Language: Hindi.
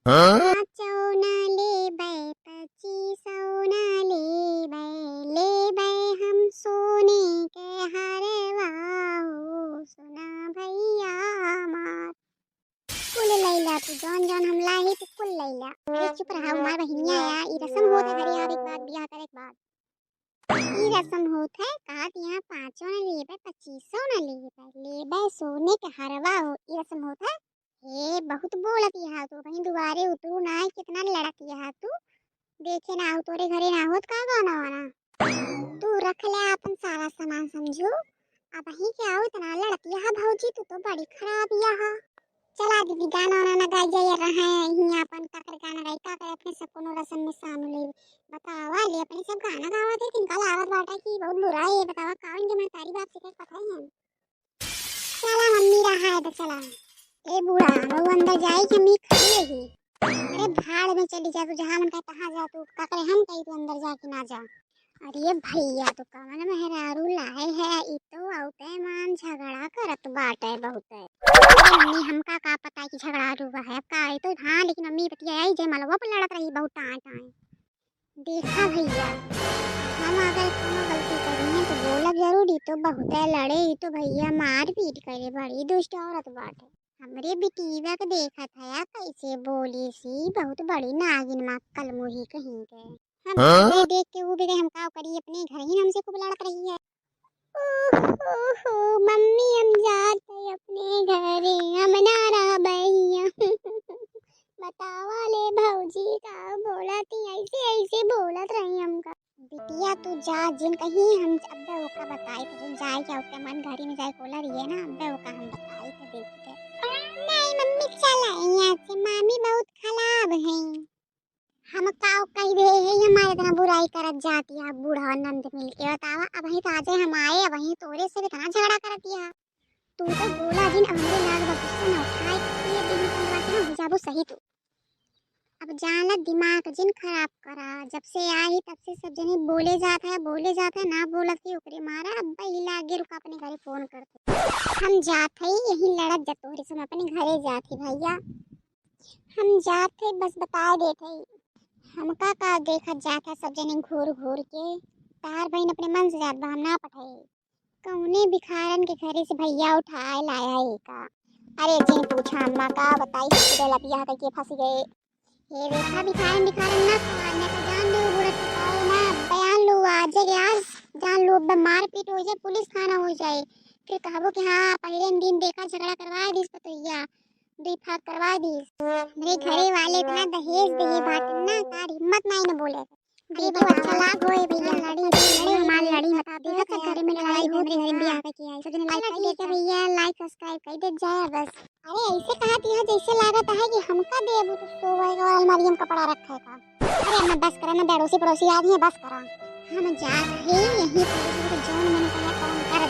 पाँचो न लेबै पच्चीसो न लेबै हम सोने के हरवा हो सोना भैया हमार। कुल लैला तू जौन जौन हम लाही तू कुल लैला। अरे चुप रहा हमार बहिनिया यार, ई रस्म होत है घरे आवे के बाद बियाह करे के बाद। ई रस्म होत है कहत यहाँ पाँचों न लेबै पच्चीसो न लेबै सोने के हरवा हो, ई रस्म होत है। ए बहुत बोलत यहाँ तू कहीं दुबारे उतरू ना, कितना लड़त यहाँ तू देखे ना हो तोरे घरे ना होत का गाना वाना। तू रख ले अपन सारा सामान समझू, अब ही के आओ इतना लड़त यहाँ भौजी तू तो बड़ी खराब यहाँ। चला दीदी गाना वाना ना गाई जाइए रहा है यहाँ अपन काकर गाना गाई का करे अपने सब कोनो रस्म में शामिल ले बतावा ले अपने सब गाना गावा थे तिनका लागत बाटा की बहुत बुरा है बतावा कौन के मैं तारी बात से पता ही है। चला मम्मी रहा है तो चला ए बूढ़ा वो अंदर जाए कि मी खड़ी रही। अरे भाड़ में चली जा तू जहां मन का तहां जा तू का करे हम कहीं तू अंदर जा कि ना जा। अरे भैया तो कवन मेहरारू लाए है ई तो औते मान झगड़ा करत बाटे बहुत है। अरे मम्मी हमका का पता कि झगड़ा हुआ है का है तो हां लेकिन मम्मी बतिया आई जे मलवा पर लड़त रही बहुत टाए टाए। देखा भैया हम अगर कोनो गलती करी है तो बोलब जरूरी तो बहुत है लड़े ही तो भैया मार पीट करे बड़ी दुष्ट औरत बाटे। हमरे बिटीवा के देखा था कैसे बोली सी बहुत बड़ी नागिन माँ कलमुही कहीं के। हम देख के वो भी हम का करी अपने घर ही हमसे खूब लड़त रही है। ओहो मम्मी हम जाते अपने घरे हम ना रहा भैया। बतावा ले भौजी का बोलती ऐसे ऐसे बोलत रही हमका। बिटिया तू जा जिन कहीं हम अब्बे ओका बताई तो जिन जाए क्या ओके मन घरी में जाए कोला रही है ना अब्बे ओका हम बताई तो देखते। नहीं मम्मी चला यहाँ से मामी बहुत खराब है। हम काओ कह दे है हमारे इतना बुराई करत जाती है बूढ़ा नंद मिल के बतावा अब वही ताजे हम आए वही तोरे से भी इतना झगड़ा करती है। तू तो बोला दिन हमरे लाग गुस्सा न उठाए ये दिन करवा के हो जाबो सही तू। अब जाना दिमाग जिन खराब करा जब से आई तब से सब जने बोले जाता है ना बोलत की ओकरे मारा अब ही लागे रुक अपने घरे फोन करते। हम जात है यही लड़त जतोरे से अपने घरे जाती भैया हम जात है बस बता देते हमका का देखा जाता सब जने घूर घूर के तार बहन अपने मन से जात बा हम ना पठाए कौने भिखारन के घरे से भैया उठाए लाया का। अरे जी पूछा अम्मा का बताई हॉस्पिटल अपिया के फंस गए ये देखा भिखारन भिखारन ना खवाने का जान लो बुढ़त खाओ ना बयान लो आज यार जान लो मार पीट हो जाए पुलिस थाना हो जाए फिर कहो कि हाँ पहले दिन देखा झगड़ा करवा दी पतैया दिफा करवा दी। मेरे घरे वाले इतना दहेज दे बात ना कार हिम्मत नहीं न बोले। अरे तो अच्छा लाग होए भैया लड़ी हमारी लड़ी बता दे तो घर में लड़ाई हो मेरे घर बियाह की आई सब ने लाइक कर दे भैया लाइक सब्सक्राइब कर दे जाए बस। अरे ऐसे कहती है जैसे लागत है कि हमका देबू तो सोएगा और अलमारी में कपड़ा रखे का। अरे मैं बस करा ना पड़ोसी पड़ोसी आदमी है बस करा हम जा रहे यही जोन मन कहा काम कर